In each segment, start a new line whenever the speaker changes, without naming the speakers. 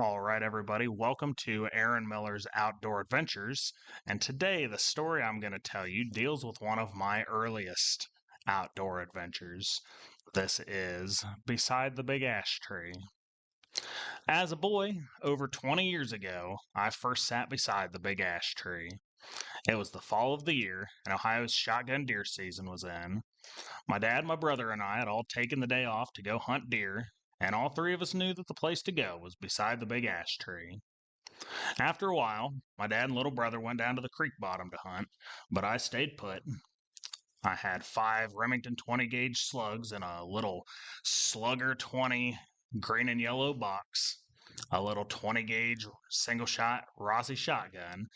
All right, everybody, welcome to Aaron Miller's Outdoor Adventures. And today, the story I'm going to tell you deals with one of my earliest outdoor adventures. This is Beside the Big Ash Tree. As a boy, over 20 years ago, I first sat beside the big ash tree. It was the fall of the year, and Ohio's shotgun deer season was in. My dad, my brother, and I had all taken the day off to go hunt deer, and all three of us knew that the place to go was beside the big ash tree. After a while, my dad and little brother went down to the creek bottom to hunt, but I stayed put. I had five Remington 20 gauge slugs in a little Slugger 20 green and yellow box, a little 20 gauge single shot Rossi shotgun,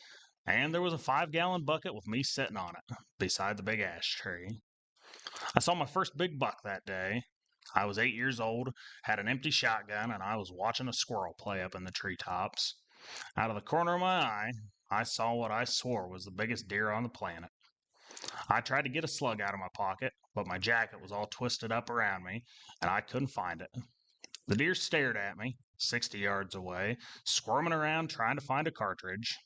and there was a 5-gallon bucket with me sitting on it beside the big ash tree. I saw my first big buck that day. I was 8 years old, had an empty shotgun, and I was watching a squirrel play up in the treetops. Out of the corner of my eye, I saw what I swore was the biggest deer on the planet. I tried to get a slug out of my pocket, but my jacket was all twisted up around me, and I couldn't find it. The deer stared at me, 60 yards away, squirming around trying to find a cartridge.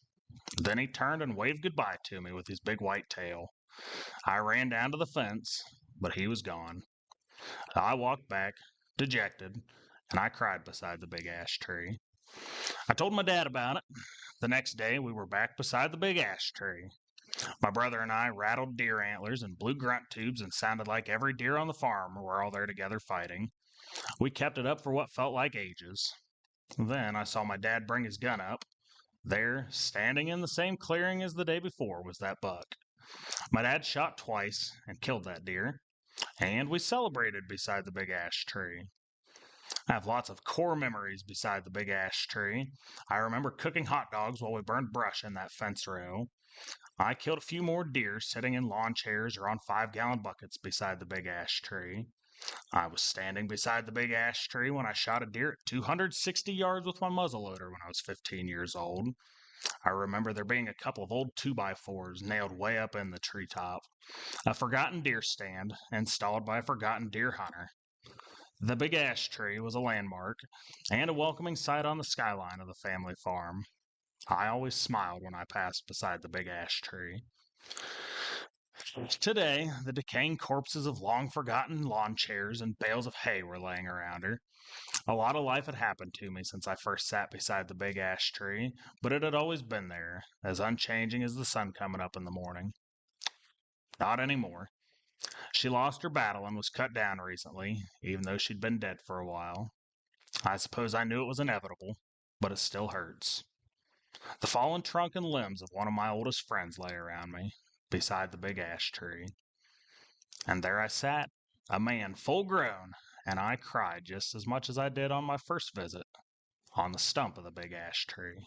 Then he turned and waved goodbye to me with his big white tail. I ran down to the fence, but he was gone. I walked back, dejected, and I cried beside the big ash tree. I told my dad about it. The next day, we were back beside the big ash tree. My brother and I rattled deer antlers and blew grunt tubes and sounded like every deer on the farm were all there together fighting. We kept it up for what felt like ages. Then I saw my dad bring his gun up. There, standing in the same clearing as the day before, was that buck. My dad shot twice and killed that deer, and we celebrated beside the big ash tree. I have lots of core memories beside the big ash tree. I remember cooking hot dogs while we burned brush in that fence row. I killed a few more deer sitting in lawn chairs or on 5-gallon buckets beside the big ash tree. I was standing beside the big ash tree when I shot a deer at 260 yards with my muzzleloader when I was 15 years old. I remember there being a couple of old 2x4s nailed way up in the treetop, a forgotten deer stand installed by a forgotten deer hunter. The big ash tree was a landmark and a welcoming sight on the skyline of the family farm. I always smiled when I passed beside the big ash tree. Today, the decaying corpses of long forgotten lawn chairs and bales of hay were laying around her. A lot of life had happened to me since I first sat beside the big ash tree, but it had always been there, as unchanging as the sun coming up in the morning. Not anymore. She lost her battle and was cut down recently, even though she'd been dead for a while. I suppose I knew it was inevitable, but it still hurts. The fallen trunk and limbs of one of my oldest friends lay around me, beside the big ash tree. And there I sat, a man full grown, and I cried just as much as I did on my first visit, on the stump of the big ash tree.